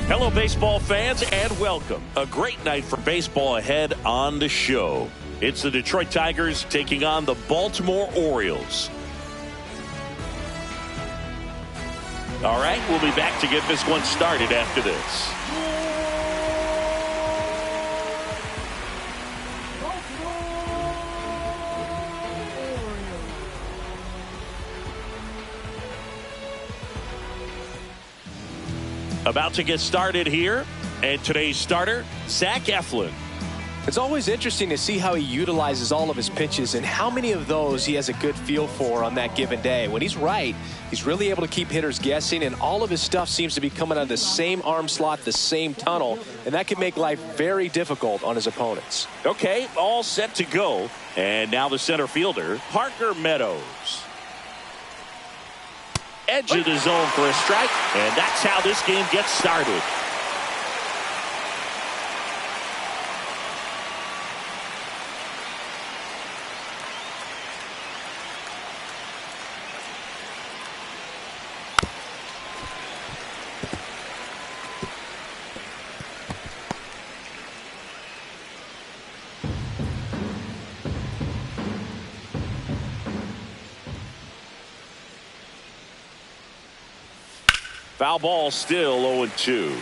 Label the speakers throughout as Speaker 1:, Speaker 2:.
Speaker 1: Hello, baseball fans, and welcome. A great night for baseball ahead on the show. It's the Detroit Tigers taking on the Baltimore Orioles. All right, we'll be back to get this one started after this. About to get started here, and today's starter, Zach Eflin.
Speaker 2: It's always interesting to see how he utilizes all of his pitches and how many of those he has a good feel for on that given day. When he's right, he's really able to keep hitters guessing, and all of his stuff seems to be coming out of the same arm slot, the same tunnel, and that can make life very difficult on his opponents.
Speaker 1: Okay, all set to go, and now the center fielder, Parker Meadows. Edge of the zone for a strike, and that's how this game gets started. Foul ball, still 0-2.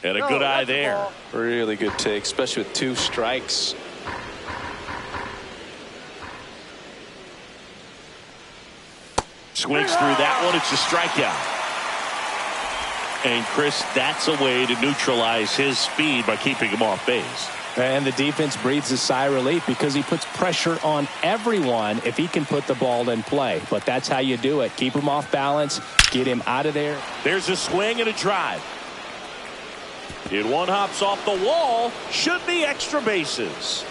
Speaker 1: And a good eye there.
Speaker 2: Really good take, especially with 2 strikes.
Speaker 1: Swings through that one. It's a strikeout. And Chris, that's a way to neutralize his speed by keeping him off base.
Speaker 3: And the defense breathes a sigh of relief because he puts pressure on everyone if he can put the ball in play. But that's how you do it. Keep him off balance. Get him out of there.
Speaker 1: There's a swing and a drive. And one hops off the wall. Should be extra bases.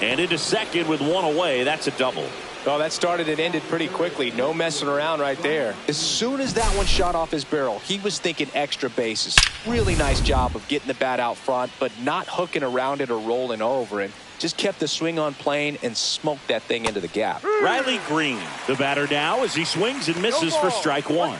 Speaker 1: And into second with one away. That's a double.
Speaker 2: Oh, that started and ended pretty quickly. No messing around right there. As soon as that one shot off his barrel, he was thinking extra bases. Really nice job of getting the bat out front, but not hooking around it or rolling over it. Just kept the swing on plane and smoked that thing into the gap.
Speaker 1: Riley Green, the batter now, as he swings and misses for strike one.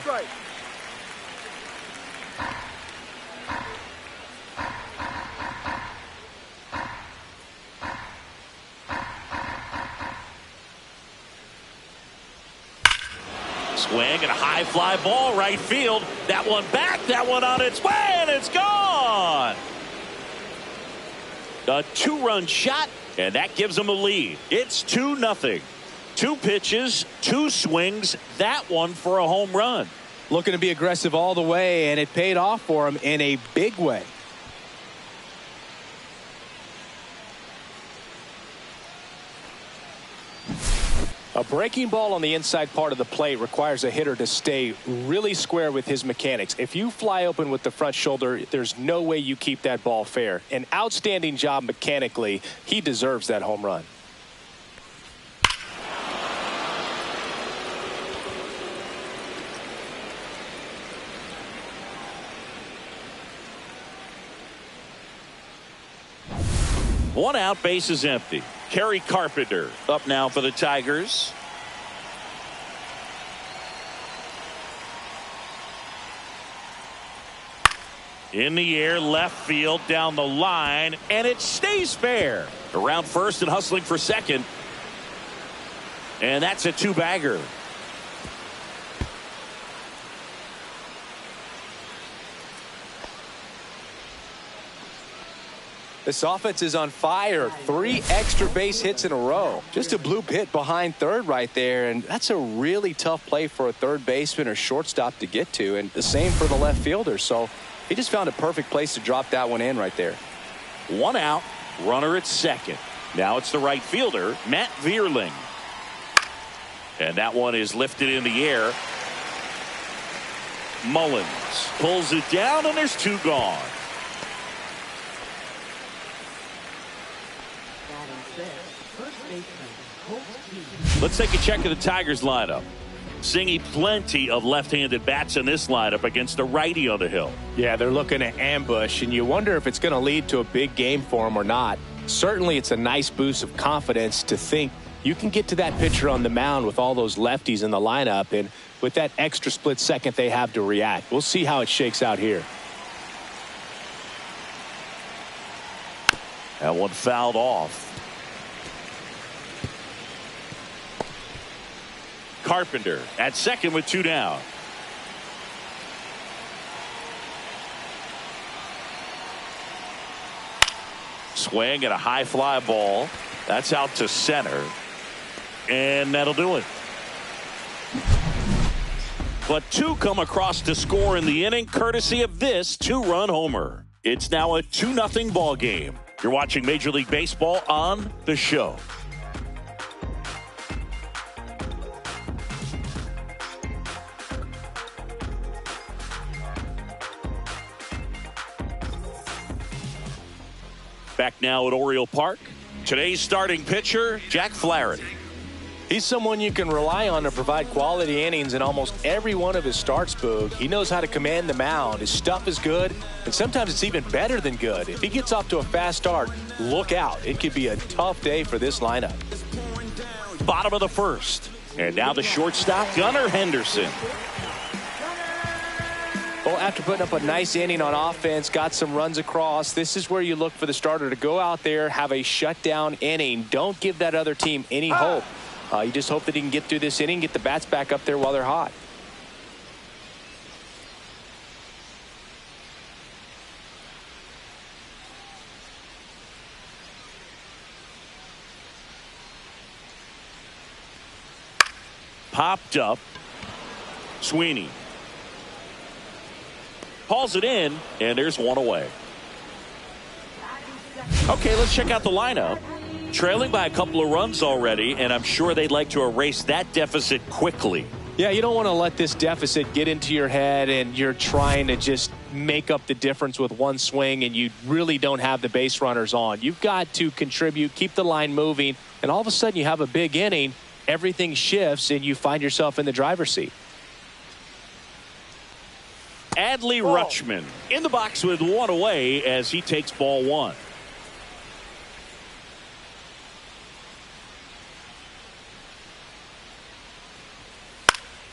Speaker 1: Swing and a high fly ball right field. That one back, that one on its way, and it's gone. A 2-run shot, and that gives them a lead. It's 2-0. 2 pitches, 2 swings, that one for a home run.
Speaker 2: Looking to be aggressive all the way, and it paid off for him in a big way.
Speaker 3: A breaking ball on the inside part of the plate requires a hitter to stay really square with his mechanics. If you fly open with the front shoulder, there's no way you keep that ball fair. An outstanding job mechanically. He deserves that home run.
Speaker 1: One out, base is empty. Kerry Carpenter up now for the Tigers. In the air, left field, down the line, and it stays fair. Around first and hustling for second. And that's a 2-bagger.
Speaker 2: This offense is on fire. 3 extra base hits in a row. Just a bloop hit behind third right there, and that's a really tough play for a third baseman or shortstop to get to, and the same for the left fielder. So he just found a perfect place to drop that one in right there.
Speaker 1: 1 out, runner at second. Now it's the right fielder, Matt Vierling. And that one is lifted in the air. Mullins pulls it down, and there's 2 gone. Let's take a check of the Tigers lineup. Seeing plenty of left-handed bats in this lineup against a righty on the hill.
Speaker 3: Yeah, they're looking to ambush, and you wonder if it's going to lead to a big game for them or not. Certainly, it's a nice boost of confidence to think you can get to that pitcher on the mound with all those lefties in the lineup, and with that extra split second they have to react. We'll see how it shakes out here.
Speaker 1: That one fouled off. Carpenter at second with 2 down. Swing at a high fly ball. That's out to center. And that'll do it. But 2 come across to score in the inning, courtesy of this 2-run homer. It's now a 2-0 ball game. You're watching Major League Baseball on The Show. Back now at Oriole Park. Today's starting pitcher, Jack Flaherty.
Speaker 2: He's someone you can rely on to provide quality innings in almost every one of his starts, Boog. He knows how to command the mound. His stuff is good, and sometimes it's even better than good. If he gets off to a fast start, look out. It could be a tough day for this lineup.
Speaker 1: Bottom of the first. And now the shortstop, Gunnar Henderson.
Speaker 2: Well, after putting up a nice inning on offense, got some runs across, this is where you look for the starter to go out there, have a shutdown inning. Don't give that other team any hope. You just hope that he can get through this inning, get the bats back up there while they're hot.
Speaker 1: Popped up. Sweeney hauls it in, and there's one away. Okay, let's check out the lineup. Trailing by a couple of runs already, and I'm sure they'd like to erase that deficit quickly.
Speaker 2: Yeah, you don't want to let this deficit get into your head and you're trying to just make up the difference with one swing and you really don't have the base runners on. You've got to contribute, keep the line moving, and all of a sudden you have a big inning, everything shifts, and you find yourself in the driver's seat.
Speaker 1: Adley Rutschman in the box with one away as he takes ball 1.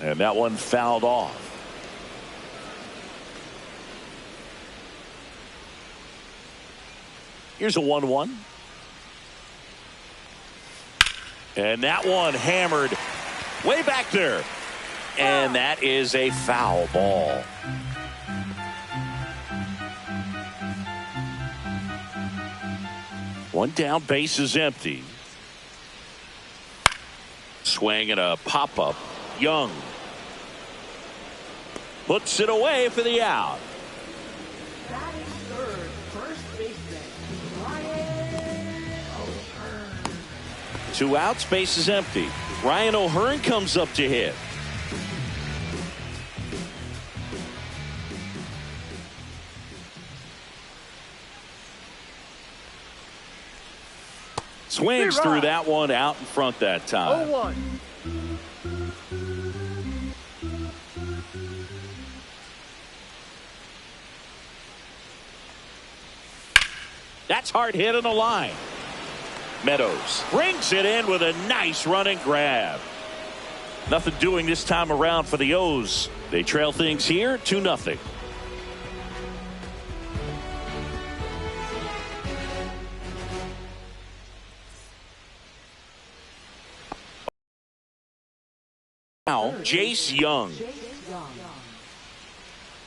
Speaker 1: And that one fouled off. Here's a 1-1. And that one hammered way back there. And that is a foul ball. One down, base is empty. Swing and a pop-up. Young puts it away for the out. Two outs, base is empty. Ryan O'Hearn comes up to hit. Swings through that one out in front that time.
Speaker 4: 0-1.
Speaker 1: That's hard hit on the line. Meadows brings it in with a nice running grab. Nothing doing this time around for the O's. They trail things here 2-0. Now, Jace Young.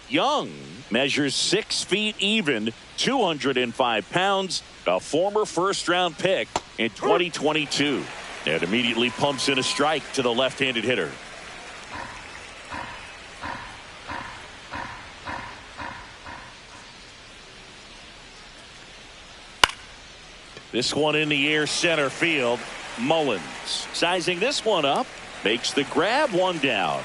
Speaker 1: Young measures 6 feet even, 205 pounds, a former first-round pick in 2022. And immediately pumps in a strike to the left-handed hitter. This one in the air center field. Mullins sizing this one up. Makes the grab, one down.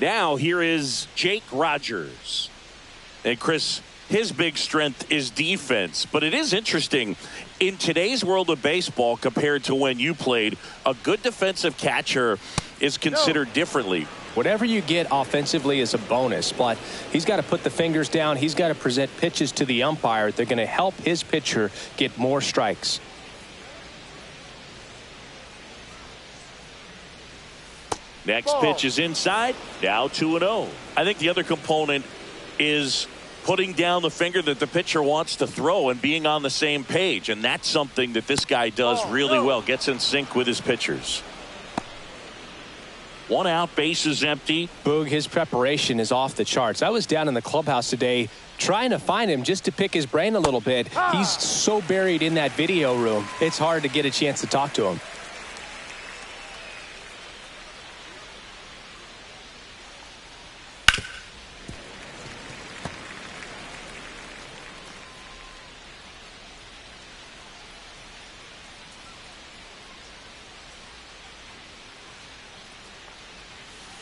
Speaker 1: Now here is Jake Rogers. And Chris, his big strength is defense. But it is interesting, in today's world of baseball compared to when you played, a good defensive catcher is considered differently.
Speaker 3: Whatever you get offensively is a bonus, but he's got to put the fingers down. He's got to present pitches to the umpire. They're going to help his pitcher get more strikes.
Speaker 1: Next pitch is inside. Now 2-0. I think the other component is putting down the finger that the pitcher wants to throw and being on the same page. And that's something that this guy does really well. Gets in sync with his pitchers. 1 out, bases empty.
Speaker 3: Boog, his preparation is off the charts. I was down in the clubhouse today trying to find him just to pick his brain a little bit. He's so buried in that video room, it's hard to get a chance to talk to him.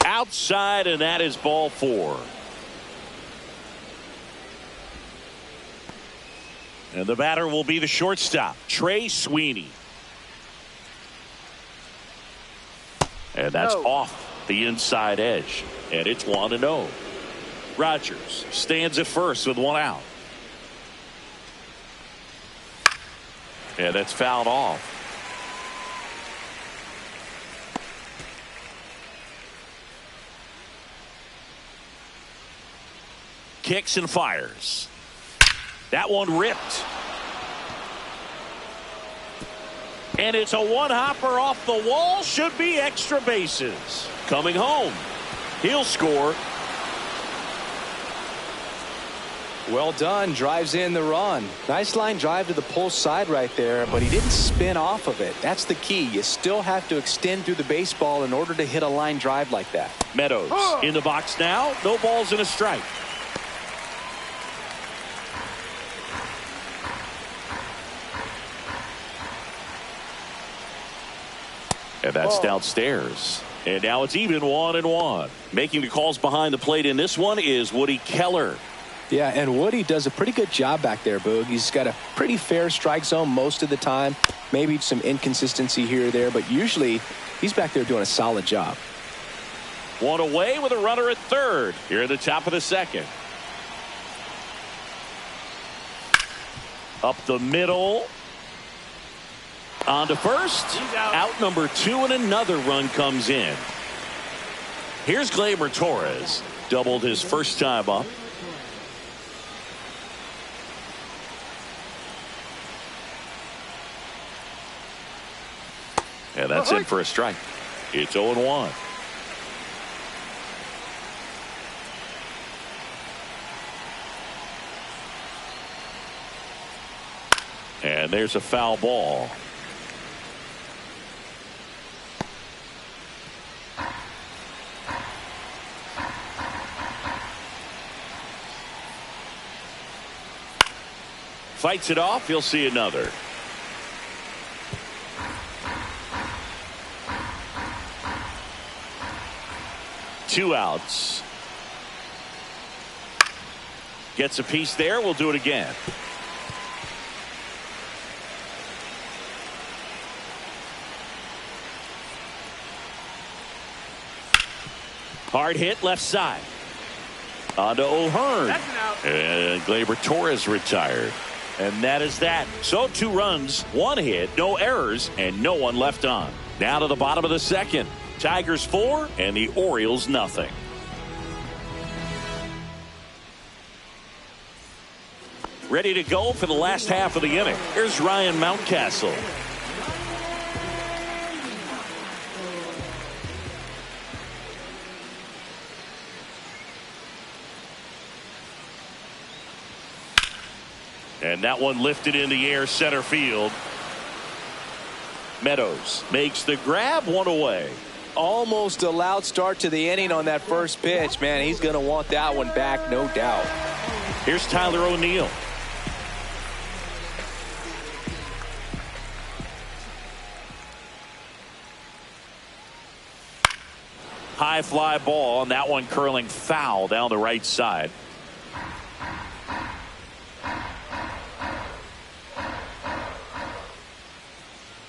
Speaker 1: Outside, and that is ball 4. And the batter will be the shortstop, Trey Sweeney. And that's off the inside edge. And it's 1-0. Rogers stands at first with 1 out. And that's fouled off. Kicks and fires. That one ripped. And it's a one-hopper off the wall. Should be extra bases. Coming home. He'll score.
Speaker 2: Well done. Drives in the run. Nice line drive to the pull side right there, but he didn't spin off of it. That's the key. You still have to extend through the baseball in order to hit a line drive like that.
Speaker 1: Meadows in the box now. No balls and a strike. And that's downstairs. And now it's even 1-1. Making the calls behind the plate in this one is Woody Keller.
Speaker 3: Yeah, and Woody does a pretty good job back there, Boog. He's got a pretty fair strike zone most of the time. Maybe some inconsistency here or there, but usually he's back there doing a solid job.
Speaker 1: 1 away with a runner at third here at the top of the second. Up the middle. On to first. Out number 2, and another run comes in. Here's Gleyber Torres. Doubled his first time up. And that's in for a strike. It's 0-1. And there's a foul ball. Fights it off. You'll see another. Two outs. Gets a piece there. We'll do it again. Hard hit left side. On to O'Hearn. And Gleyber Torres retired. And that is that. So 2 runs, 1 hit, no errors, and no one left on. Now to the bottom of the second. Tigers 4 and the Orioles nothing. Ready to go for the last half of the inning. Here's Ryan Mountcastle. And that one lifted in the air center field. Meadows makes the grab, 1 away.
Speaker 2: Almost a loud start to the inning on that first pitch. Man, he's going to want that one back, no doubt.
Speaker 1: Here's Tyler O'Neill. High fly ball, and that one curling foul down the right side.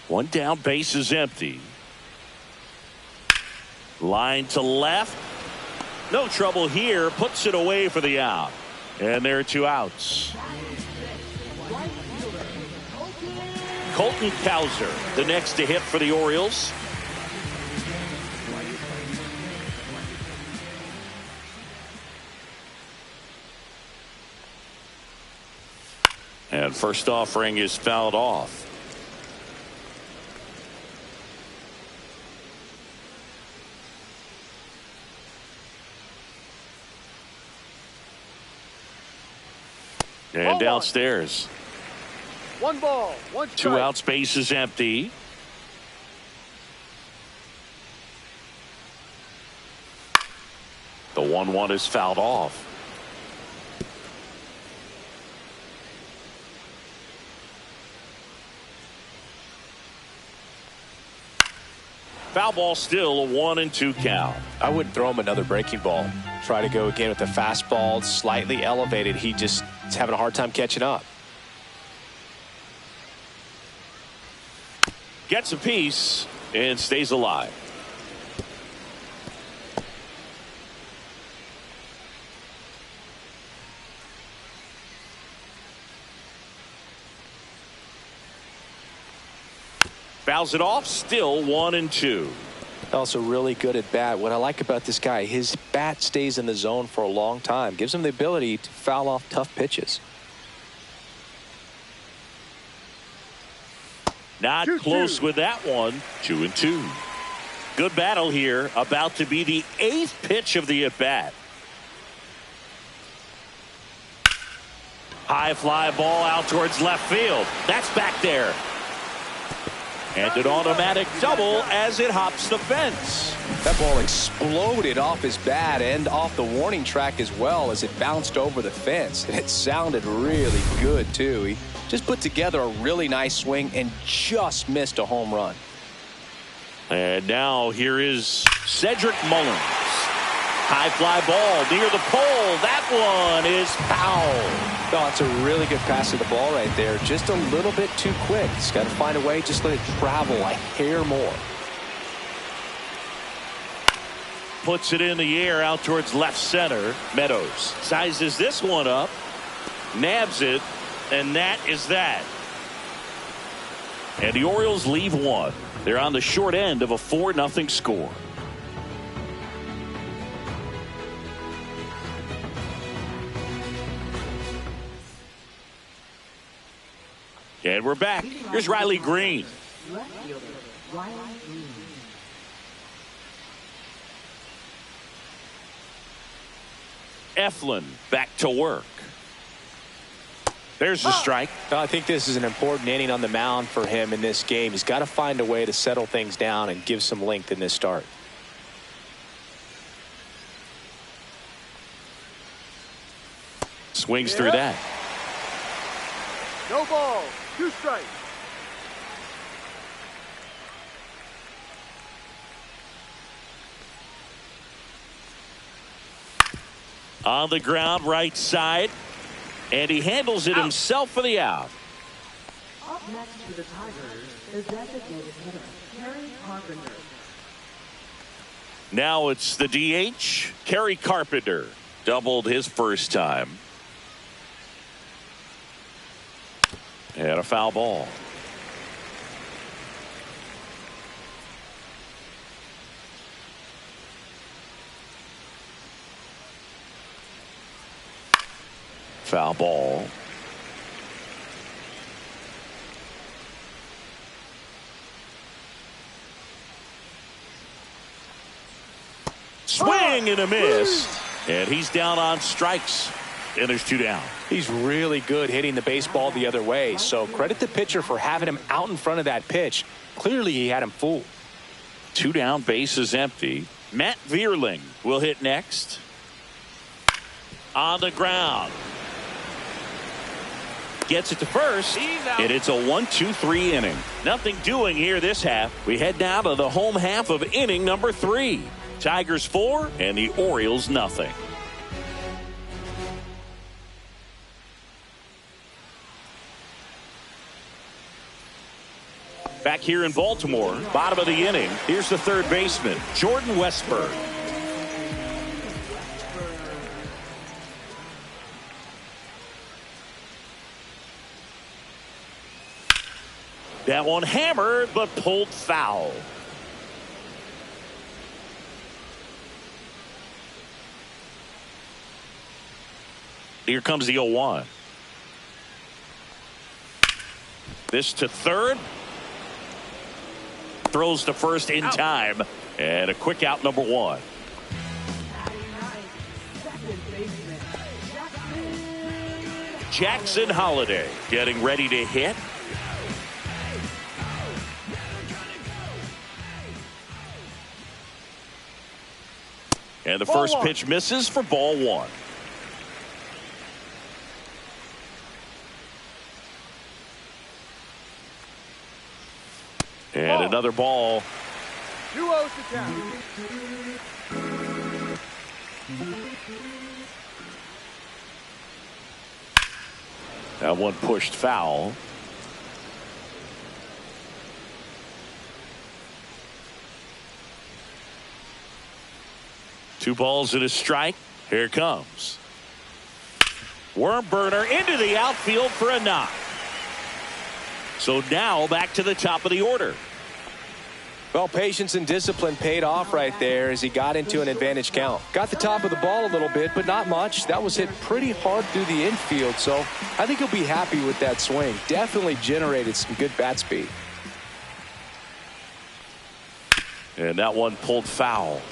Speaker 1: One down, base is empty. Line to left. No trouble here. Puts it away for the out. And there are 2 outs. Colton Cowser, the next to hit for the Orioles. And first offering is fouled off. And downstairs.
Speaker 3: 1 ball, 1 strike.
Speaker 1: 2 outs, base is empty. The 1-1 is fouled off. Foul ball, still a 1-2 count.
Speaker 2: I wouldn't throw him another breaking ball. Try to go again with the fastball, slightly elevated. He just is having a hard time catching up.
Speaker 1: Gets a piece and stays alive. Fouls it off, still 1-2.
Speaker 2: Also really good at bat. What I like about this guy, his bat stays in the zone for a long time. Gives him the ability to foul off tough pitches.
Speaker 1: Not close with that one. 2-2. Good battle here. About to be the 8th pitch of the at-bat. High fly ball out towards left field. That's back there. And an automatic double as it hops the fence.
Speaker 2: That ball exploded off his bat and off the warning track as well as it bounced over the fence. And it sounded really good, too. He just put together a really nice swing and just missed a home run.
Speaker 1: And now here is Cedric Mullins. High fly ball near the pole. That one is foul.
Speaker 2: Oh, it's a really good pass to the ball right there. Just a little bit too quick. He's got to find a way. Just let it travel a hair more.
Speaker 1: Puts it in the air out towards left center. Meadows sizes this one up. Nabs it. And that is that. And the Orioles leave one. They're on the short end of a 4-0 score. And we're back. Here's Riley Green. Eflin back to work. There's the strike.
Speaker 2: I think this is an important inning on the mound for him in this game. He's got to find a way to settle things down and give some length in this start.
Speaker 1: Swings through that.
Speaker 3: No ball, 2 strikes.
Speaker 1: On the ground, right side. And he handles it himself for the out.
Speaker 4: Up next to the Tigers is designated hitter Kerry Carpenter.
Speaker 1: Now it's the DH, Kerry Carpenter. Doubled his first time. And a foul ball. Foul ball. Swing and a miss. And he's down on strikes. And there's 2 down.
Speaker 2: He's really good hitting the baseball the other way. So credit the pitcher for having him out in front of that pitch. Clearly he had him fooled.
Speaker 1: 2 down, base is empty. Matt Vierling will hit next. On the ground. Gets it to first, and it's a 1-2-3 inning. Nothing doing here this half. We head down to the home half of inning number 3. Tigers 4 and the Orioles nothing. Back here in Baltimore, bottom of the inning, here's the third baseman, Jordan Westburg. That one hammered, but pulled foul. Here comes the 0-1. This to third. Throws to first in time. And a quick out, number 1. Jackson Holliday getting ready to hit. And the first pitch misses for ball 1. And another ball.
Speaker 5: 2-0 to count.
Speaker 1: That one pushed foul. Two balls and a strike. Here it comes. Worm burner into the outfield for a knock. So now back to the top of the order.
Speaker 2: Well, patience and discipline paid off right there as he got into an advantage count. Got the top of the ball a little bit, but not much. That was hit pretty hard through the infield, so I think he'll be happy with that swing. Definitely generated some good bat speed.
Speaker 1: And that one pulled foul.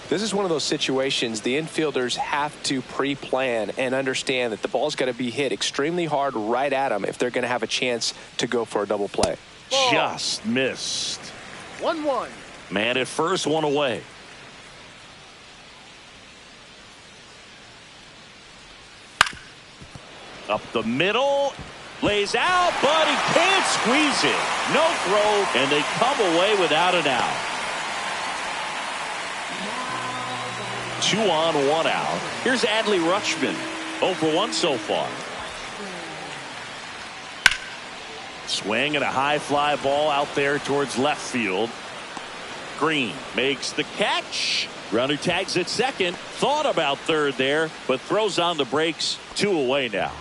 Speaker 2: This is one of those situations the infielders have to pre-plan and understand that the ball's got to be hit extremely hard right at them if they're going to have a chance to go for a double play.
Speaker 1: Just missed.
Speaker 5: 1-1.
Speaker 1: Man at first, one away. Up the middle. Lays out, but he can't squeeze it. No throw, and they come away without an out. 2 on, 1 out. Here's Adley Rutschman. 0 for 1 so far. Swing and a high fly ball out there towards left field. Green makes the catch. Runner tags at second. Thought about third there, but throws on the brakes. 2 away now.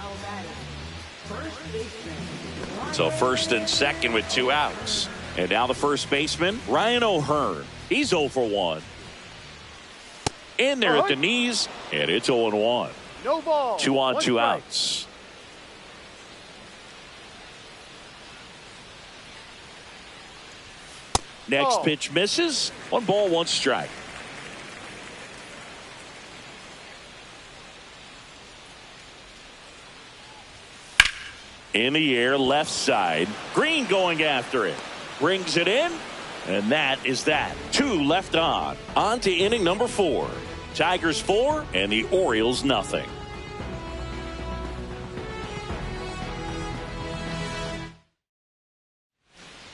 Speaker 1: So first and second with 2 outs. And now the first baseman, Ryan O'Hearn. He's 0 for 1. In there at the knees, and it's 0-1.
Speaker 5: No ball.
Speaker 1: 2 on, 2
Speaker 5: strike.
Speaker 1: outs. Next pitch misses. 1 ball, 1 strike. In the air, left side. Green going after it. Brings it in. And that is that. 2 left on. On to inning number 4. Tigers 4 and the Orioles nothing.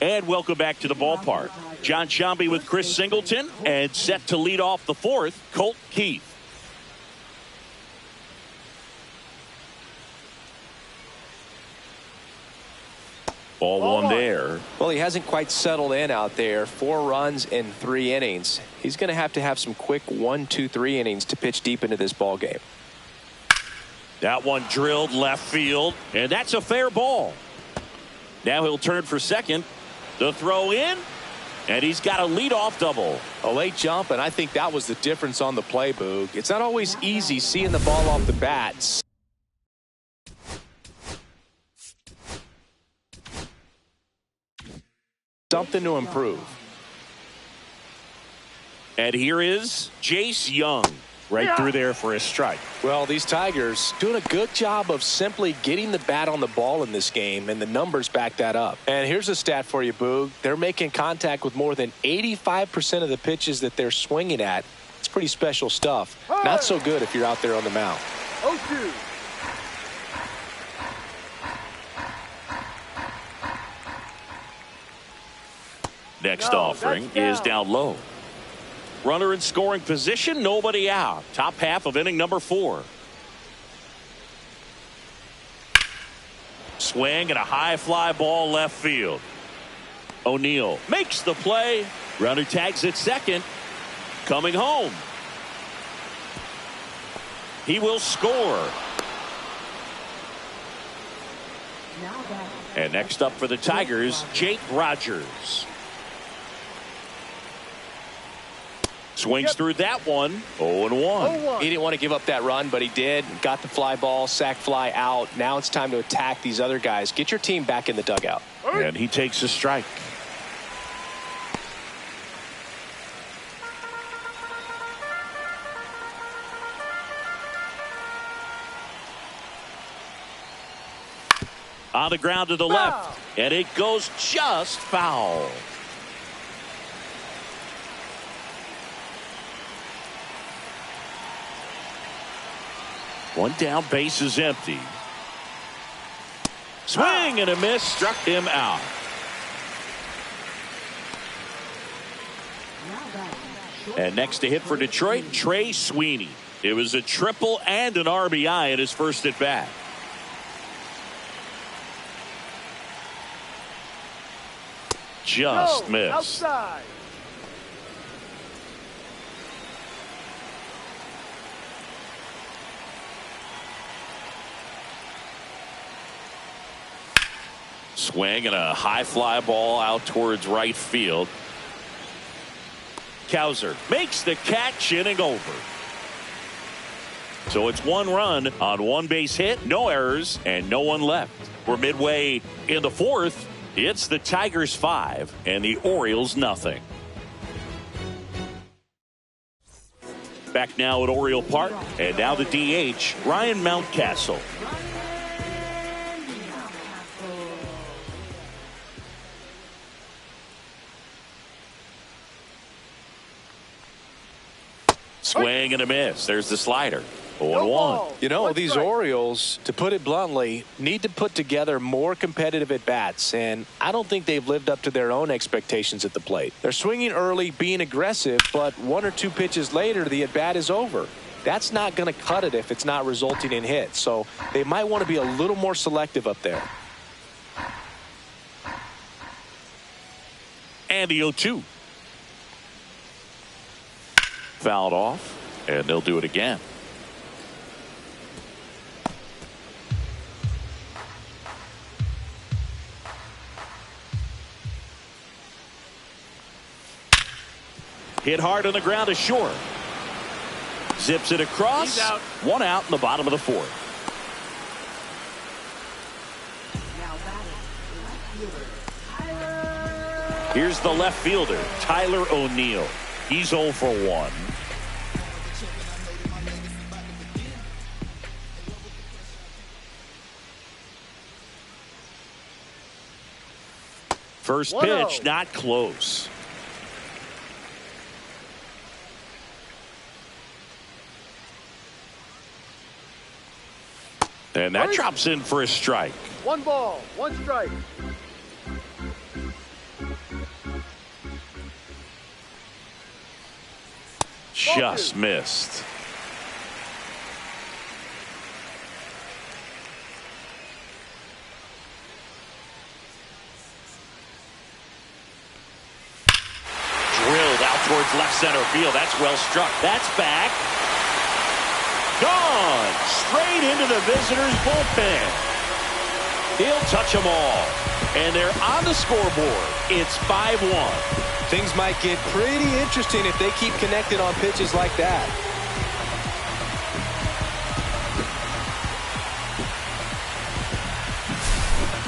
Speaker 1: And welcome back to the ballpark. John Sciambi with Chris Singleton, and set to lead off the 4th, Colt Keith. Ball 1 there.
Speaker 2: Well, he hasn't quite settled in out there. 4 runs in 3 innings. He's going to have some quick 1, 2, 3 innings to pitch deep into this ball game.
Speaker 1: That one drilled left field, and that's a fair ball. Now he'll turn for second. The throw in, and he's got a leadoff double.
Speaker 2: A late jump, and I think that was the difference on the play, Boog. It's not always easy seeing the ball off the bat. Something to improve.
Speaker 1: And here is Jace Young. Right through there for a strike.
Speaker 2: Well, these Tigers doing a good job of simply getting the bat on the ball in this game, and the numbers back that up. And here's a stat for you, Boog. They're making contact with more than 85% of the pitches that they're swinging at. It's pretty special stuff. Not so good if you're out there on the mound.
Speaker 5: 0-2.
Speaker 1: Next offering is down low. Runner in scoring position, nobody out. Top half of inning number 4. Swing and a high fly ball left field. O'Neill makes the play. Runner tags at second. Coming home. He will score. And next up for the Tigers, Jake Rogers. Swings through that one. 0-1.
Speaker 2: He didn't want to give up that run, but he did. Got the fly ball, sac fly out. Now it's time to attack these other guys. Get your team back in the dugout.
Speaker 1: And he takes a strike. On the ground to the left, and it goes just foul. One down, base is empty. Swing and a miss, struck him out. And next to hit for Detroit, Trey Sweeney. It was a triple and an RBI in his first at bat. Just missed.
Speaker 5: Outside.
Speaker 1: Swing and a high fly ball out towards right field. Cowser makes the catch, inning over. So it's one run on one base hit, no errors, and no one left. We're midway in the fourth. It's the Tigers 5 and the Orioles nothing. Back now at Oriole Park, and now the DH, Ryan Mountcastle. Swing and a miss. There's the slider. 0-1.
Speaker 2: You know, these Orioles, to put it bluntly, need to put together more competitive at-bats, and I don't think they've lived up to their own expectations at the plate. They're swinging early, being aggressive, but one or two pitches later, the at-bat is over. That's not going to cut it if it's not resulting in hits, so they might want to be a little more selective up there.
Speaker 1: And the 0-2. Fouled off, and they'll do it again. Hit hard on the ground to short. Zips it across.
Speaker 5: He's out.
Speaker 1: One out in the bottom of the fourth. Here's the left fielder, Tyler O'Neill. He's 0 for 1. First pitch, not close. And that drops in for a strike.
Speaker 5: 1 ball, 1 strike.
Speaker 1: Just missed. Drilled out towards left center field. That's well struck. That's back. Gone. Straight into the visitors' bullpen. He'll touch them all. And they're on the scoreboard. It's 5-1.
Speaker 2: Things might get pretty interesting if they keep connected on pitches like that.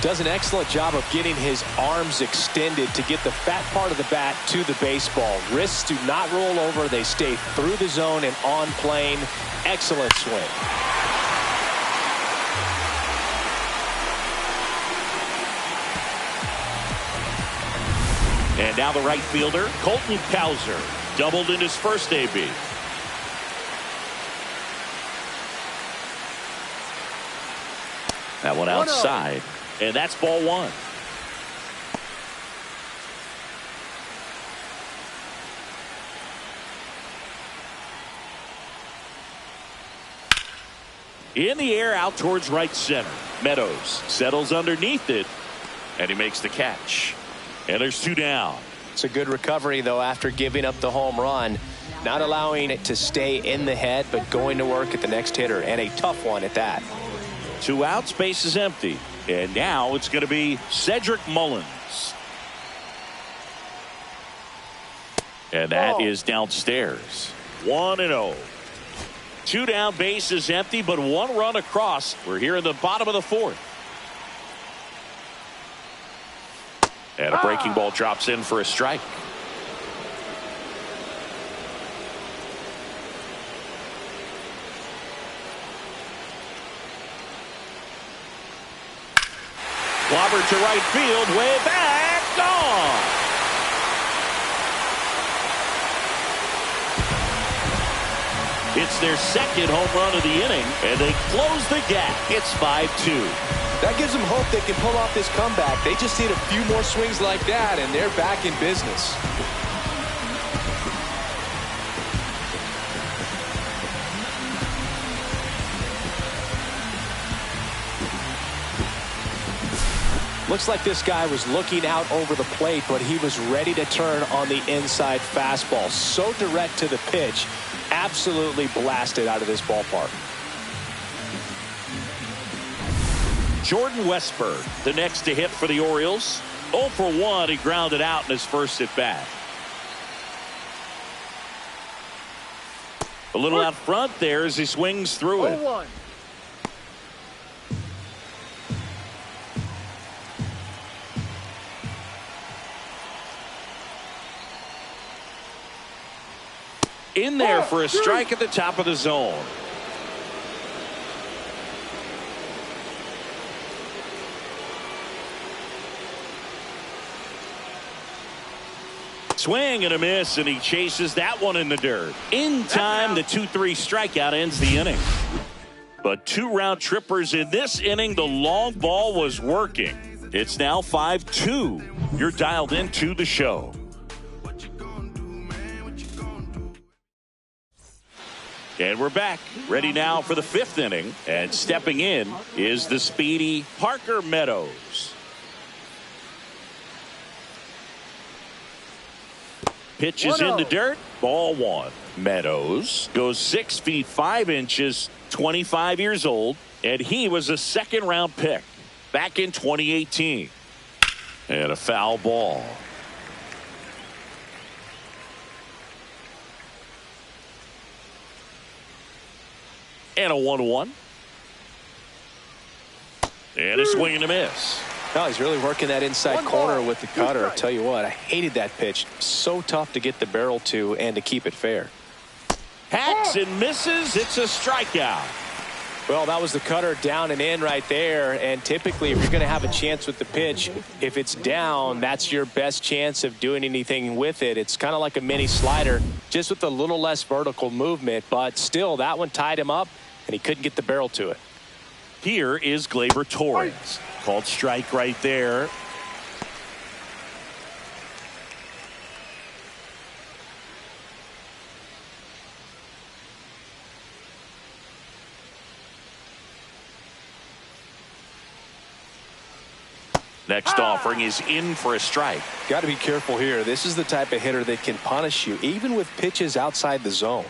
Speaker 2: Does an excellent job of getting his arms extended to get the fat part of the bat to the baseball. Wrists do not roll over. They stay through the zone and on plane. Excellent swing.
Speaker 1: And now the right fielder, Colton Cowser, doubled in his first AB. That one outside, and that's ball 1. In the air out towards right center. Meadows settles underneath it, and he makes the catch. And there's 2 down.
Speaker 2: It's a good recovery, though, after giving up the home run. Not allowing it to stay in the head, but going to work at the next hitter, and a tough one at that.
Speaker 1: 2 outs, base is empty. And now it's going to be Cedric Mullins. And that is downstairs. 1-0. 2 down, base is empty, but 1 run across. We're here in the bottom of the 4th. And a breaking ball drops in for a strike. Clobbered to right field, way back, gone. It's their second home run of the inning, and they close the gap. It's 5-2.
Speaker 2: That gives them hope they can pull off this comeback. They just need a few more swings like that, and they're back in business. Looks like this guy was looking out over the plate, but he was ready to turn on the inside fastball. So direct to the pitch. Absolutely blasted out of this ballpark.
Speaker 1: Jordan Westburg, the next to hit for the Orioles. 0 for 1, he grounded out in his first at bat. A little out front there as he swings through it.
Speaker 5: 0-1.
Speaker 1: In there for a strike at the top of the zone. Swing and a miss, and he chases that one in the dirt. In time, the 2-3 strikeout ends the inning. But 2 round trippers in this inning. The long ball was working. It's now 5-2. You're dialed into the show. And we're back, ready now for the 5th inning. And stepping in is the speedy Parker Meadows. Pitch is in the dirt. Ball 1. Meadows goes 6 feet 5 inches, 25 years old, and he was a 2nd-round pick back in 2018. And a foul ball. And a 1-1. And a swing and a miss.
Speaker 2: No, he's really working that inside corner with the cutter. I'll tell you what, I hated that pitch. So tough to get the barrel to and to keep it fair.
Speaker 1: Hacks and misses. It's a strikeout.
Speaker 2: Well, that was the cutter down and in right there. And typically, if you're going to have a chance with the pitch, if it's down, that's your best chance of doing anything with it. It's kind of like a mini slider, just with a little less vertical movement. But still, that one tied him up, and he couldn't get the barrel to it.
Speaker 1: Here is Gleyber Torres. Called strike right there. Next offering is in for a strike.
Speaker 2: Got to be careful here. This is the type of hitter that can punish you, even with pitches outside the zone.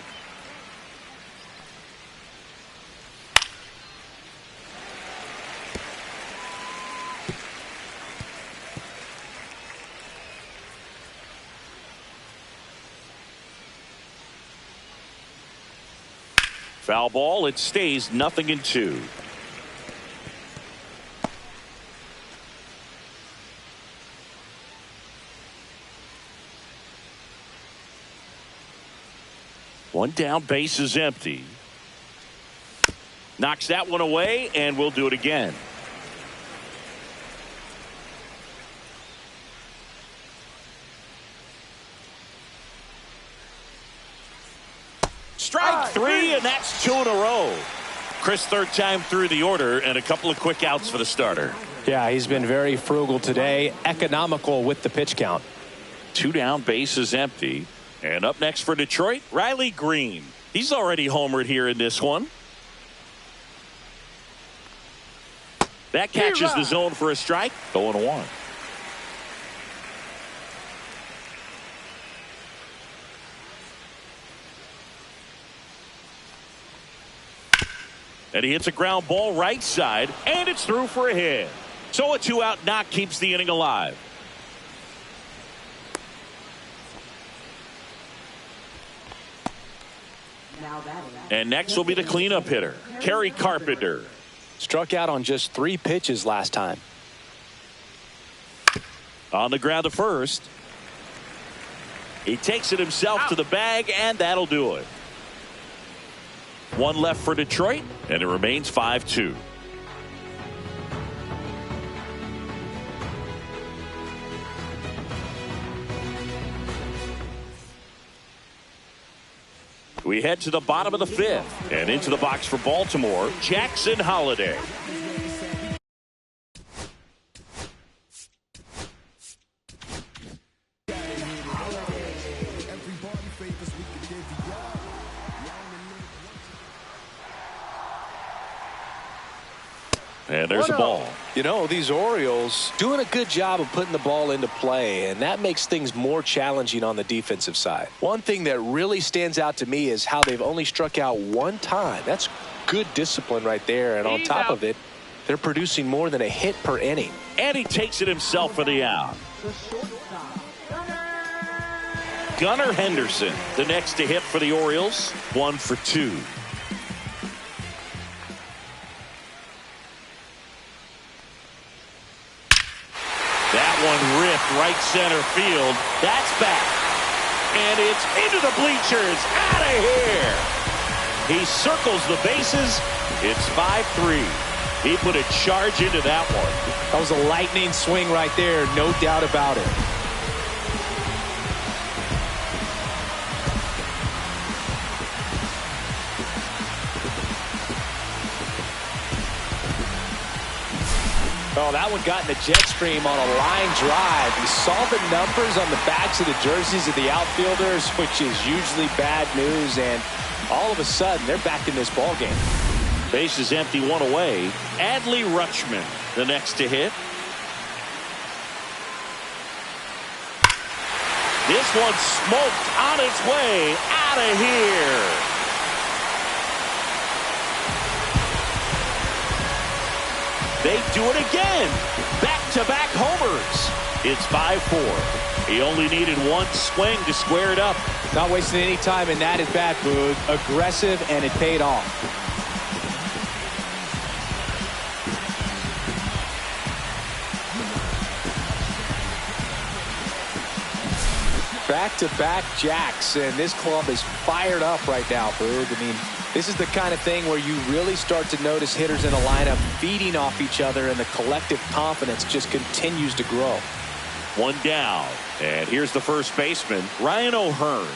Speaker 1: Foul ball. It stays 0-2. One down, base is empty. Knocks that one away, and we'll do it again. Strike 3, and that's 2 in a row. Chris, 3rd time through the order, and a couple of quick outs for the starter.
Speaker 2: Yeah, he's been very frugal today, economical with the pitch count.
Speaker 1: 2 down, base is empty. And up next for Detroit, Riley Green. He's already homered here in this one. That catches the zone for a strike. 0-1. And he hits a ground ball right side, and it's through for a hit. So a 2-out knock keeps the inning alive. And next will be the cleanup hitter, Kerry Carpenter.
Speaker 2: Struck out on just 3 pitches last time.
Speaker 1: On the ground to first. He takes it himself to the bag, and that'll do it. 1 left for Detroit, and it remains 5-2. We head to the bottom of the 5th, and into the box for Baltimore, Jackson Holliday. And there's a ball.
Speaker 2: You know, these Orioles doing a good job of putting the ball into play, and that makes things more challenging on the defensive side. One thing that really stands out to me is how they've only struck out 1 time. That's good discipline right there, and on top of it, they're producing more than a hit per inning.
Speaker 1: And he takes it himself for the out. Gunnar Henderson, the next to hit for the Orioles, 1 for 2. That one ripped right center field. That's back. And it's into the bleachers. Out of here. He circles the bases. It's 5-3. He put a charge into that one.
Speaker 2: That was a lightning swing right there. No doubt about it. Oh, that one got in the jet stream on a line drive. You saw the numbers on the backs of the jerseys of the outfielders, which is usually bad news, and all of a sudden they're back in this ball game.
Speaker 1: Base is empty, 1 away. Adley Rutschman, the next to hit. This one smoked on its way out of here. They do it again. Back-to-back homers. It's 5-4. He only needed 1 swing to square it up.
Speaker 2: Not wasting any time in that at-bat, Boog. Aggressive, and it paid off. Back-to-back jacks, and this club is fired up right now, Boog. I mean, this is the kind of thing where you really start to notice hitters in a lineup feeding off each other, and the collective confidence just continues to grow.
Speaker 1: 1 down, and here's the first baseman, Ryan O'Hearn.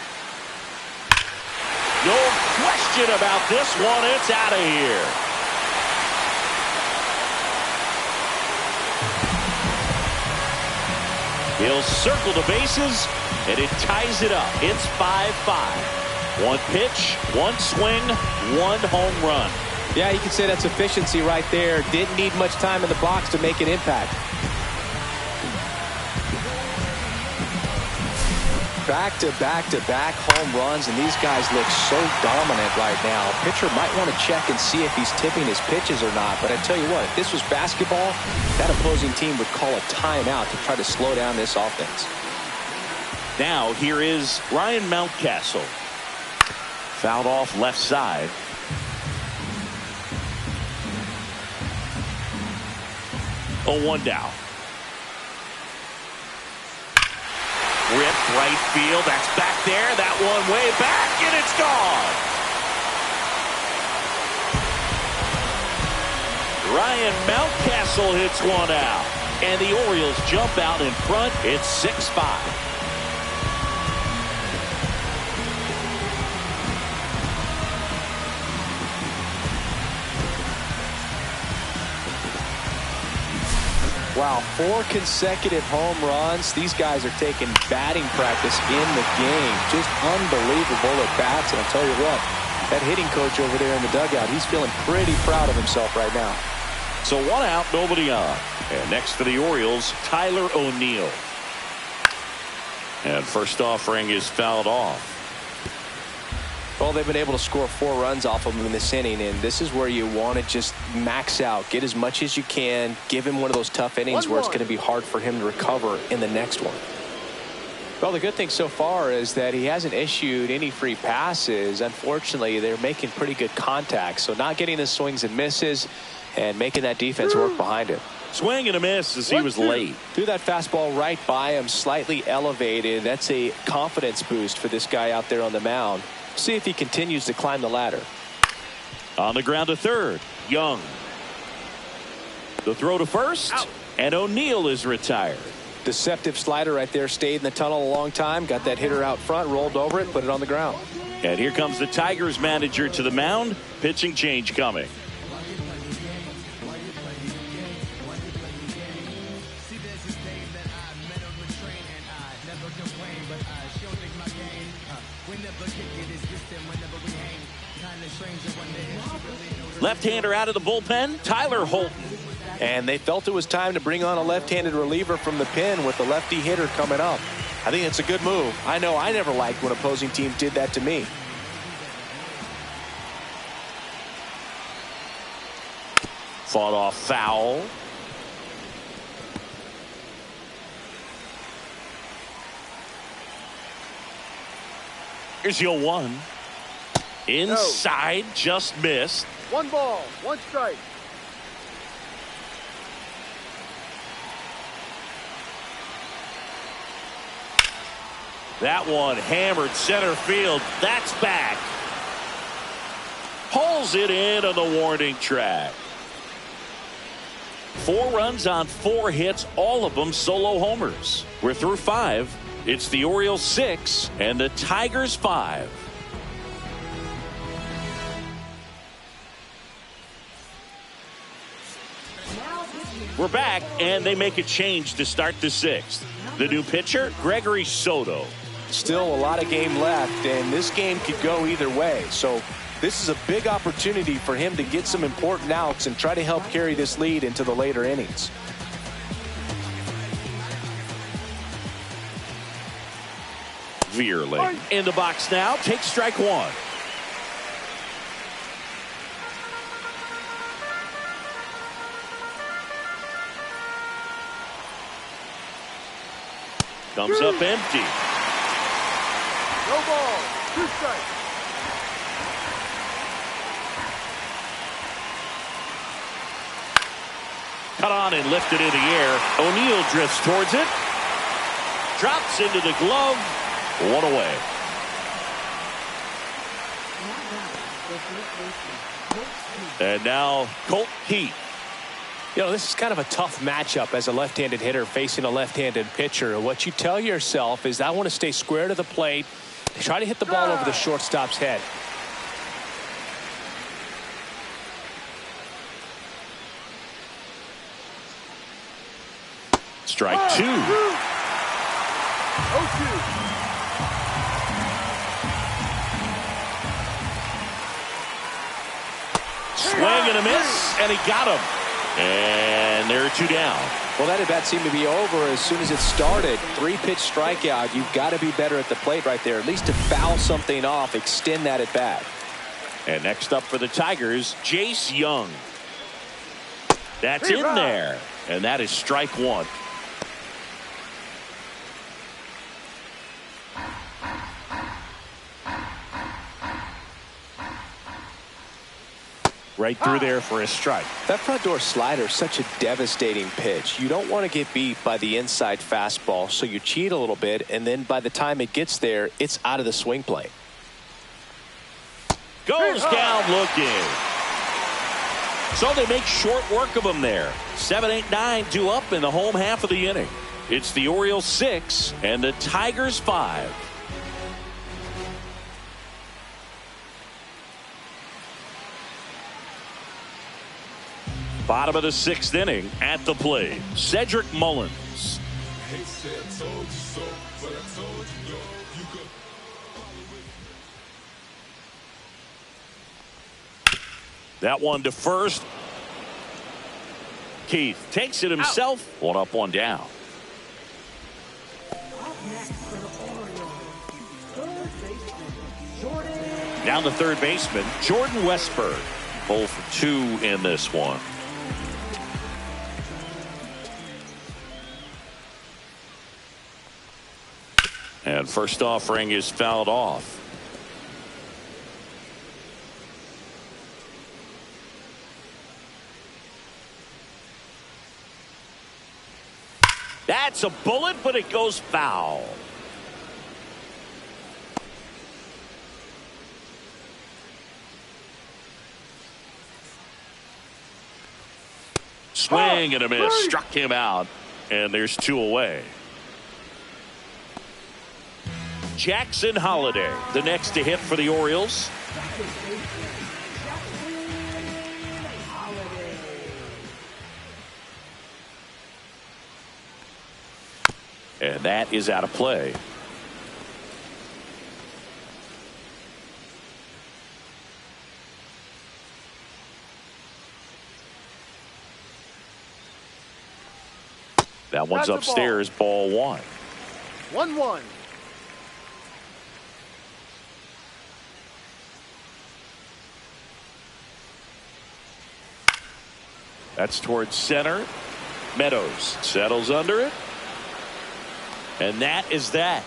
Speaker 1: No question about this one. It's out of here. He'll circle the bases, and it ties it up. It's 5-5. 1 pitch, 1 swing, 1 home run.
Speaker 2: Yeah, you can say that's efficiency right there. Didn't need much time in the box to make an impact. Back-to-back-to-back home runs, and these guys look so dominant right now. Pitcher might want to check and see if he's tipping his pitches or not, but I tell you what, if this was basketball, that opposing team would call a timeout to try to slow down this offense.
Speaker 1: Now here is Ryan Mountcastle. Fouled off left side. Oh, 1 down. Ripped right field. That's back there. That one way back, and it's gone. Ryan Mountcastle hits one out. And the Orioles jump out in front. It's 6-5.
Speaker 2: Wow, 4 consecutive home runs. These guys are taking batting practice in the game. Just unbelievable at bats. And I'll tell you what, that hitting coach over there in the dugout, he's feeling pretty proud of himself right now.
Speaker 1: So 1 out, nobody on. And next for the Orioles, Tyler O'Neill. And first offering is fouled off.
Speaker 2: Well, they've been able to score 4 runs off of him in this inning, and this is where you want to just max out, get as much as you can, give him one of those tough innings where it's going to be hard for him to recover in the next one. Well, the good thing so far is that he hasn't issued any free passes. Unfortunately, they're making pretty good contact, so not getting the swings and misses and making that defense work behind him.
Speaker 1: Swing and a miss as he was late.
Speaker 2: Threw that fastball right by him, slightly elevated. That's a confidence boost for this guy out there on the mound. See if he continues to climb the ladder.
Speaker 1: On the ground to third, Young. The throw to first, and O'Neill is retired.
Speaker 2: Deceptive slider right there, stayed in the tunnel a long time, got that hitter out front, rolled over it, put it on the ground.
Speaker 1: And here comes the Tigers manager to the mound. Pitching change coming. Left-hander out of the bullpen, Tyler Holton.
Speaker 2: And they felt it was time to bring on a left-handed reliever from the pen with the lefty hitter coming up. I think it's a good move. I know I never liked when opposing teams did that to me.
Speaker 1: Fought off foul. Here's your 1. Inside, just missed.
Speaker 5: 1 ball, 1 strike.
Speaker 1: That one hammered center field. That's back. Pulls it in on the warning track. 4 runs on 4 hits, all of them solo homers. We're through 5. It's the Orioles 6 and the Tigers 5. We're back, and they make a change to start the 6th. The new pitcher, Gregory Soto.
Speaker 2: Still a lot of game left, and this game could go either way. So this is a big opportunity for him to get some important outs and try to help carry this lead into the later innings.
Speaker 1: Veerling in the box now. Takes strike 1. Comes up empty.
Speaker 5: No ball, 2 strikes.
Speaker 1: Cut on and lifted in the air. O'Neill drifts towards it. Drops into the glove. 1 away. And now Colt Heath.
Speaker 3: You know, this is kind of a tough matchup as a left-handed hitter facing a left-handed pitcher. What you tell yourself is, I want to stay square to the plate, try to hit the ball over the shortstop's head.
Speaker 1: Strike 2.
Speaker 5: 0-2.
Speaker 1: Swing and a miss, and he got him. And there are 2 down.
Speaker 2: Well, that at bat seemed to be over as soon as it started. 3-pitch strikeout. You've got to be better at the plate right there, at least to foul something off, extend that at bat.
Speaker 1: And next up for the Tigers, Jace Young. That's in there, and that is strike 1. Right through there for a strike.
Speaker 2: That front door slider is such a devastating pitch. You don't want to get beat by the inside fastball, so you cheat a little bit, and then by the time it gets there, it's out of the swing plane.
Speaker 1: Goes down looking. So they make short work of him there. 7, 8, 9, 2 up in the home half of the inning. It's the Orioles 6 and the Tigers 5. Bottom of the 6th inning, at the plate, Cedric Mullins. That one to first. Keith takes it himself. 1 up, 1 down. Down to third baseman Jordan Westburg. 0 for 2 in this one. And first offering is fouled off. That's a bullet, but it goes foul. Swing and a miss. Struck him out. And there's 2 away. Jackson Holliday, the next to hit for the Orioles. And that is out of play. That one's upstairs, ball 1.
Speaker 5: 1-1.
Speaker 1: That's towards center. Meadows settles under it. And that is that.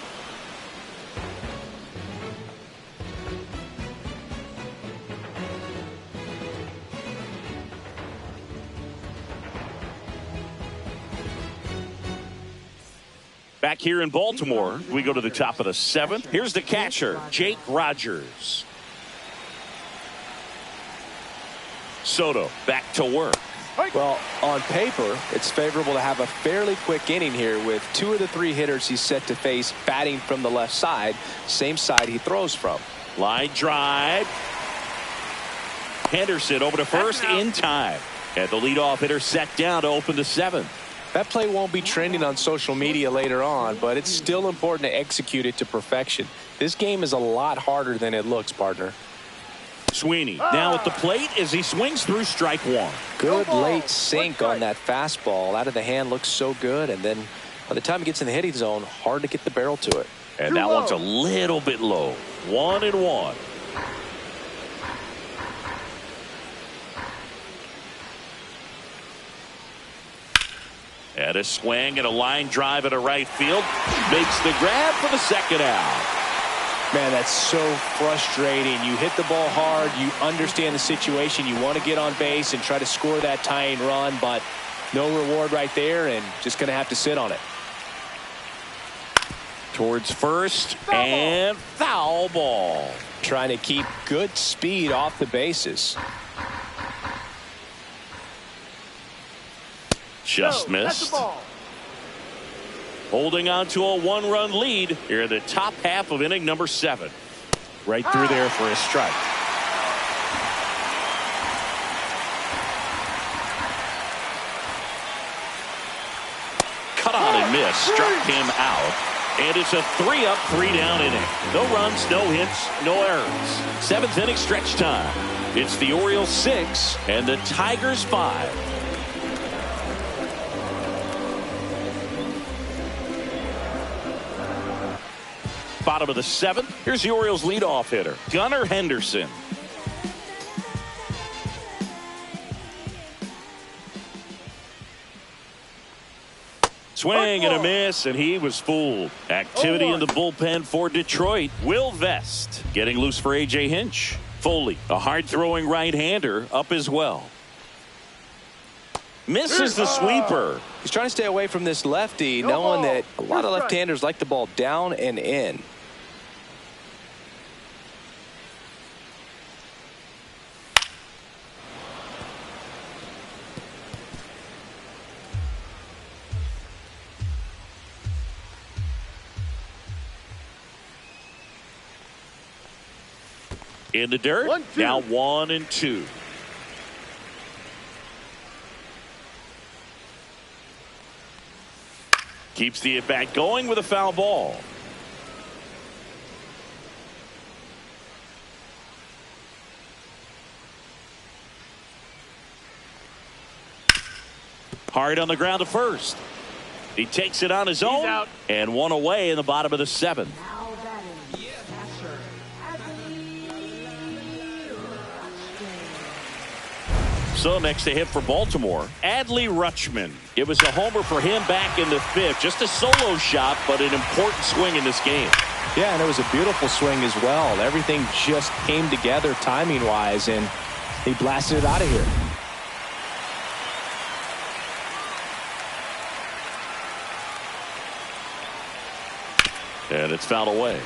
Speaker 1: Back here in Baltimore, we go to the top of the 7th. Here's the catcher, Jake Rogers. Soto back to work.
Speaker 2: Well, on paper, it's favorable to have a fairly quick inning here with 2 of the 3 hitters he's set to face batting from the left side, same side he throws from.
Speaker 1: Line drive. Henderson over to first in time. And the leadoff hitter set down to open the 7th.
Speaker 2: That play won't be trending on social media later on, but it's still important to execute it to perfection. This game is a lot harder than it looks, partner.
Speaker 1: Sweeney now at the plate as he swings through strike 1.
Speaker 2: Good late sink on that fastball. Out of the hand looks so good, and then by the time it gets in the hitting zone, hard to get the barrel to it.
Speaker 1: And that one's a little bit low. 1-1. And a swing and a line drive at a right field. Makes the grab for the second out.
Speaker 2: Man, that's so frustrating. You hit the ball hard. You understand the situation. You want to get on base and try to score that tying run, but no reward right there, and just going to have to sit on it.
Speaker 1: Towards first and foul ball.
Speaker 2: Trying to keep good speed off the bases.
Speaker 1: Just missed. Holding on to a 1-run lead here in the top half of inning number 7. Right through there for a strike. Cut on and miss. Struck him out. And it's a 3-up, 3-down inning. No runs, no hits, no errors. 7th inning stretch time. It's the Orioles 6 and the Tigers 5. Bottom of the 7th. Here's the Orioles leadoff hitter, Gunnar Henderson. Swing and a miss, and he was fooled. Activity in the bullpen for Detroit. Will Vest getting loose for A.J. Hinch. Foley, a hard-throwing right-hander, up as well. Misses the sweeper.
Speaker 2: He's trying to stay away from this lefty, knowing that a lot of left-handers like the ball down and in.
Speaker 1: In the dirt.
Speaker 5: 1-2.
Speaker 1: Now 1-2. Keeps the at-bat going with a foul ball. Hard on the ground to first. He takes it on his own.
Speaker 5: Out.
Speaker 1: And 1 away in the bottom of the 7th.
Speaker 4: Now batting, catcher, Anthony
Speaker 1: So next to hit for Baltimore, Adley Rutschman. It was a homer for him back in the 5th. Just a solo shot, but an important swing in this game.
Speaker 2: Yeah, and it was a beautiful swing as well. Everything just came together timing-wise, and he blasted it out of here.
Speaker 1: And it's fouled away.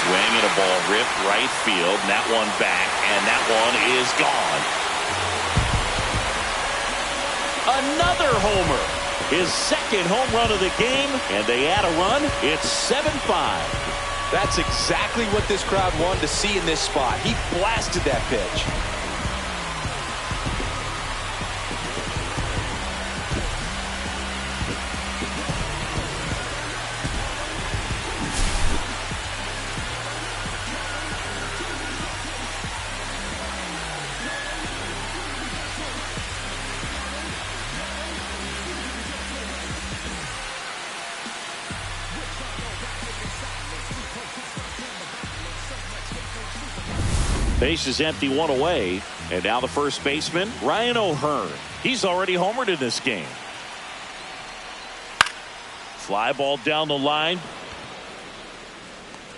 Speaker 1: Swing and a ball ripped right field. And that one back, and that one is gone. Another homer. His second home run of the game, and they add a run. It's 7-5.
Speaker 2: That's exactly what this crowd wanted to see in this spot. He blasted that pitch.
Speaker 1: Base is empty, one away. And now the first baseman, Ryan O'Hearn. He's already homered in this game. Fly ball down the line.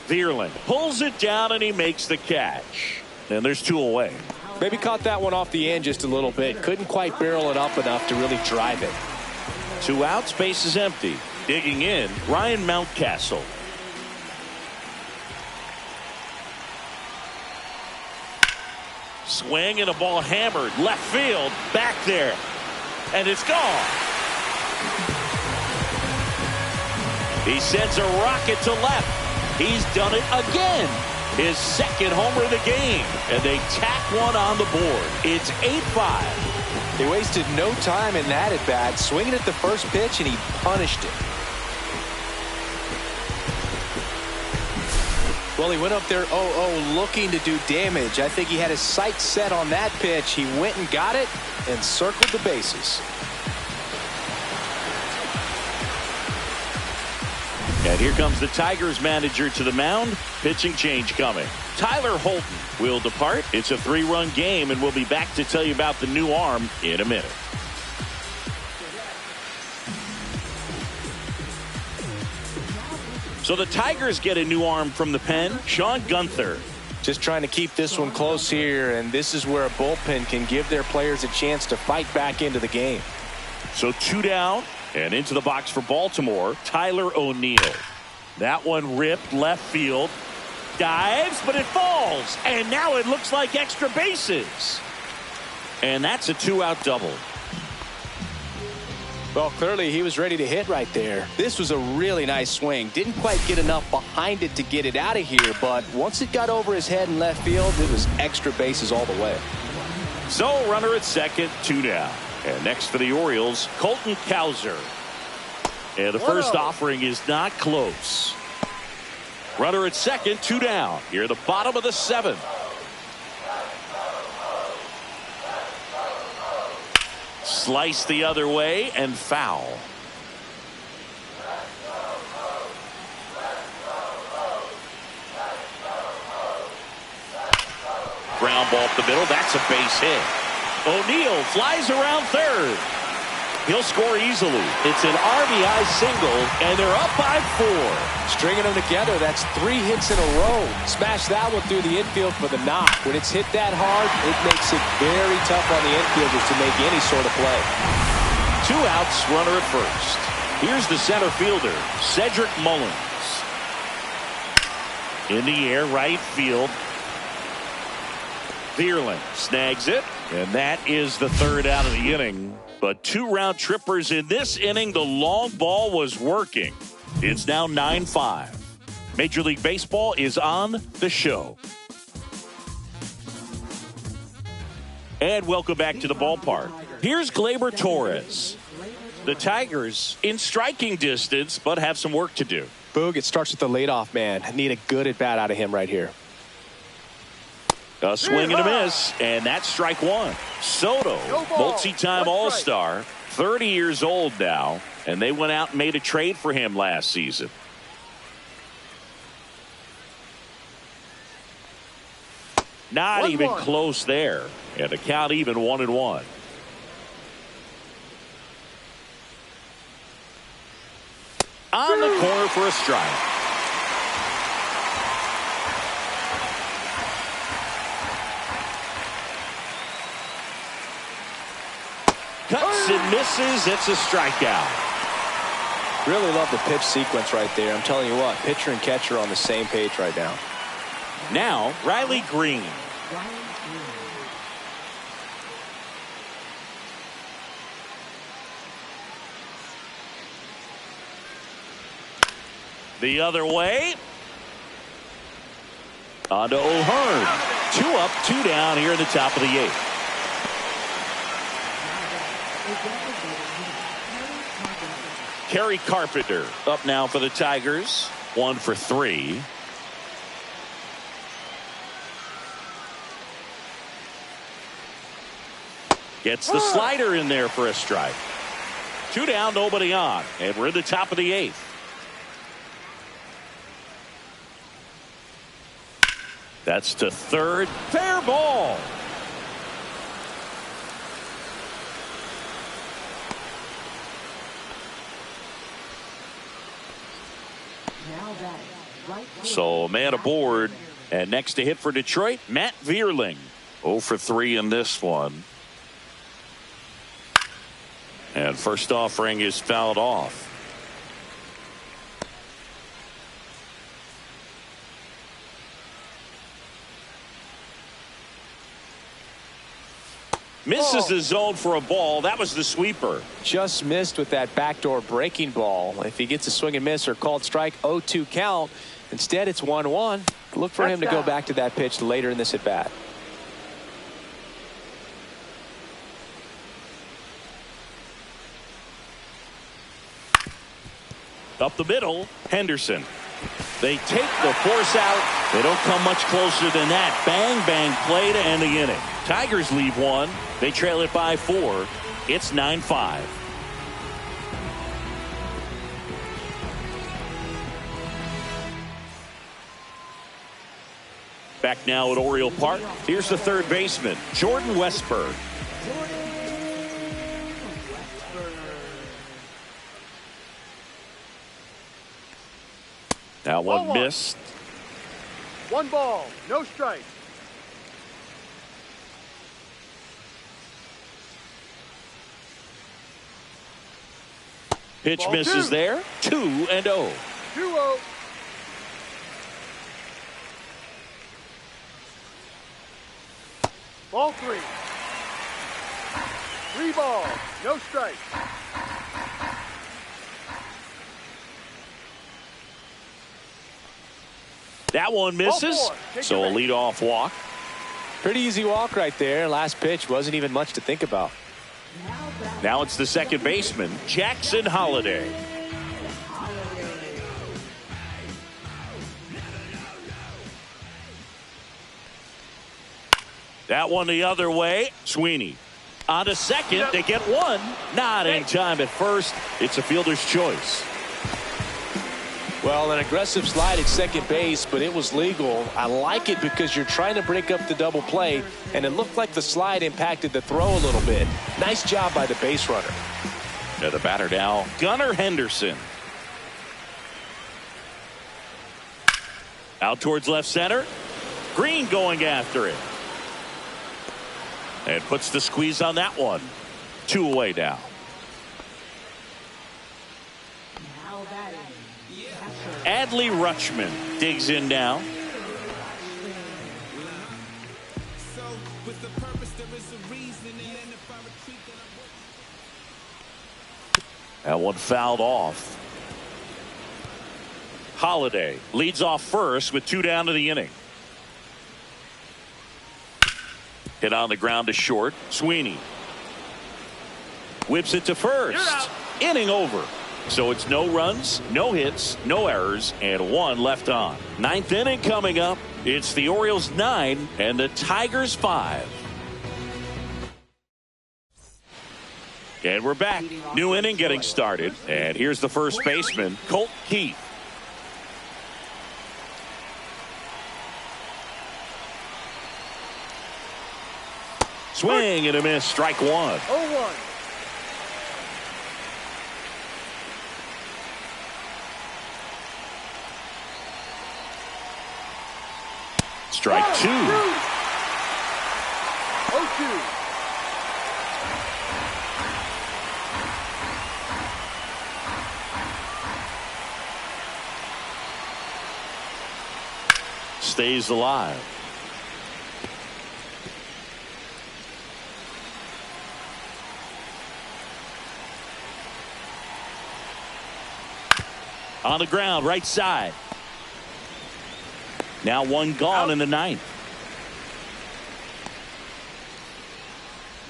Speaker 1: Vierling pulls it down and he makes the catch. And there's 2 away.
Speaker 2: Maybe caught that one off the end just a little bit. Couldn't quite barrel it up enough to really drive it.
Speaker 1: 2 outs, base is empty. Digging in, Ryan Mountcastle. Swing and a ball hammered left field, back there, and it's gone. He sends a rocket to left. He's done it again. His second homer of the game, and they tack one on the board. It's 8-5.
Speaker 2: They wasted no time in that at bat, swinging at the first pitch, and he punished it. Well, he went up there 0-0 looking to do damage. I think he had his sights set on that pitch. He went and got it and circled the bases.
Speaker 1: And here comes the Tigers manager to the mound. Pitching change coming. Tyler Holton will depart. It's a 3-run game, and we'll be back to tell you about the new arm in a minute. So the Tigers get a new arm from the pen, Sean Gunther.
Speaker 2: Just trying to keep this one close here, and this is where a bullpen can give their players a chance to fight back into the game.
Speaker 1: So 2 down, and into the box for Baltimore, Tyler O'Neill. That one ripped left field. Dives, but it falls. And now it looks like extra bases. And that's a 2-out double.
Speaker 2: Well, clearly he was ready to hit right there. This was a really nice swing. Didn't quite get enough behind it to get it out of here, but once it got over his head in left field, it was extra bases all the way.
Speaker 1: So runner at second, 2 down. And next for the Orioles, Colton Cowser. And the first offering is not close. Runner at second, 2 down. Here at the bottom of the 7th. Slice the other way and foul. Ground ball up the middle. That's a base hit. O'Neill flies around third. He'll score easily. It's an RBI single, and they're up by 4.
Speaker 2: Stringing them together, that's 3 hits in a row. Smash that one through the infield for the knock. When it's hit that hard, it makes it very tough on the infielders to make any sort of play.
Speaker 1: 2 outs, runner at first. Here's the center fielder, Cedric Mullins. In the air, right field. Vierling snags it, and that is the 3rd out of the inning. But 2 round trippers in this inning. The long ball was working. It's now 9-5. Major League Baseball is on the show. And welcome back to the ballpark. Here's Gleyber Torres. The Tigers in striking distance, but have some work to do.
Speaker 2: Boog, it starts with the leadoff man. Need a good at bat out of him right here.
Speaker 1: A swing and a miss, and that's strike 1. Soto, multi-time All-Star, 30 years old now, and they went out and made a trade for him last season. Not
Speaker 5: 1-1.
Speaker 1: even close there. And the count even 1-1. On the corner for a strike. Cuts and misses. It's a strikeout.
Speaker 2: Really love the pitch sequence right there. I'm telling you what, pitcher and catcher are on the same page right now.
Speaker 1: Now, Riley Green. The other way. On to O'Hearn. 2 up, 2 down here in the top of the 8th. Kerry Carpenter up now for the Tigers. 1 for 3. Gets the slider in there for a strike. 2 down, nobody on. And we're in the top of the 8th. That's to third. Fair ball. So a man aboard. And next to hit for Detroit, Matt Vierling. 0 for 3 in this one. And first offering is fouled off. Misses the zone for a ball. That was the sweeper.
Speaker 2: Just missed with that backdoor breaking ball. If he gets a swing and miss or called strike, 0-2 count. Instead, it's 1-1. Look for him to go back to that pitch later in this at bat.
Speaker 1: Up the middle, Henderson. They take the force out. They don't come much closer than that. Bang, bang play to end the inning. Tigers leave 1. They trail it by 4. It's 9-5. Back now at Oriole Park. Here's the third baseman, Jordan Westburg. That one missed.
Speaker 5: 1 ball, no strike.
Speaker 1: Pitch
Speaker 5: Ball
Speaker 1: misses
Speaker 5: 2.
Speaker 1: there. 2-0.
Speaker 5: 2-0. Ball 3. 3 balls, no strike.
Speaker 1: That one misses. So a leadoff walk.
Speaker 2: Pretty easy walk right there. Last pitch wasn't even much to think about.
Speaker 1: Now it's the second baseman, Jackson Holliday. That one the other way. Sweeney on to second. They get 1. Not in time at first. It's a fielder's choice.
Speaker 2: Well, an aggressive slide at second base, but it was legal. I like it because you're trying to break up the double play, and it looked like the slide impacted the throw a little bit. Nice job by the base runner.
Speaker 1: Now the batter now, Gunnar Henderson. Out towards left center. Green going after it. And puts the squeeze on that one. 2 away now. Adley Rutschman digs in now. That one fouled off. Holliday leads off first with 2 down to the inning. Hit on the ground to short. Sweeney whips it to first. Inning over. So it's no runs, no hits, no errors, and 1 left on. 9th inning coming up. It's the Orioles 9 and the Tigers 5. And we're back. New inning getting started. And here's the first baseman, Colt Keith. Swing and a miss. Strike one.
Speaker 5: 0-1.
Speaker 1: Strike two.
Speaker 5: 0-2.
Speaker 1: Stays alive. On the ground, right side. Now one gone in the ninth.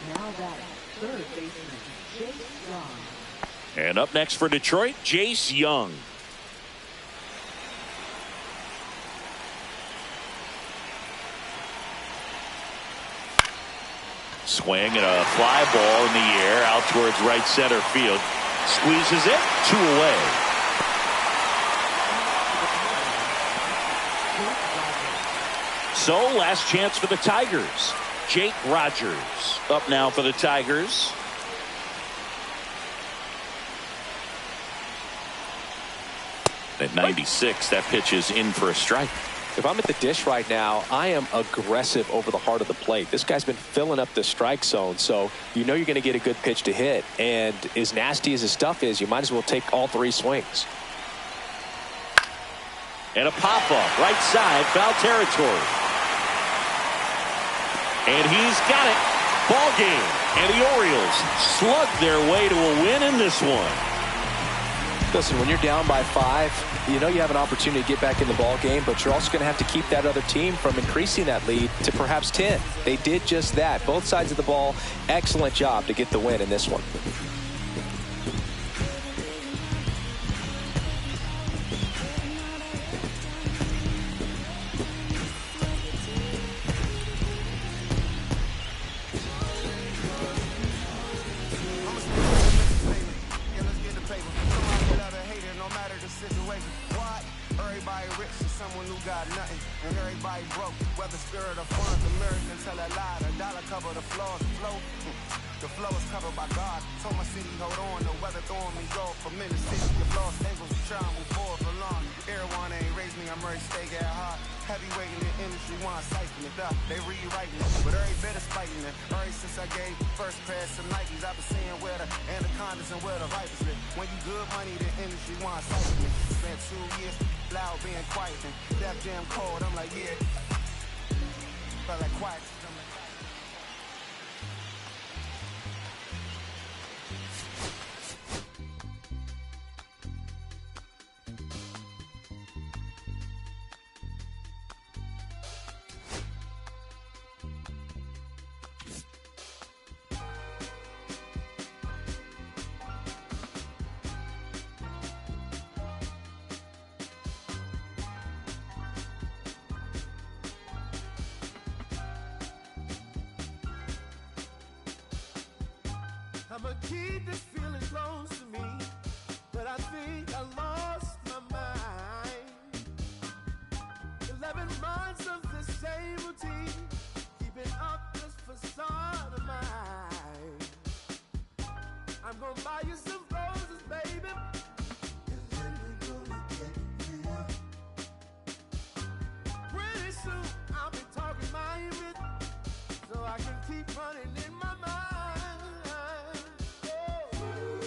Speaker 4: Now that third baseman, Jace Young.
Speaker 1: And up next for Detroit, Jace Young. Swing and a fly ball in the air out towards right center field. Squeezes it, 2 away. So last chance for the Tigers. Jake Rogers up now for the Tigers. At 96, that pitch is in for a strike.
Speaker 2: If I'm at the dish right now, I am aggressive over the heart of the plate. This guy's been filling up the strike zone, so you know you're going to get a good pitch to hit. And as nasty as his stuff is, you might as well take all 3 swings.
Speaker 1: And a pop-up, right side, foul territory. And he's got it. Ball game. And the Orioles slug their way to a win in this one.
Speaker 2: Listen, when you're down by 5, you know you have an opportunity to get back in the ball game, but you're also going to have to keep that other team from increasing that lead to perhaps 10. They did just that. Both sides of the ball, excellent job to get the win in this one.
Speaker 6: I'ma keep this feeling close to me, but I think I lost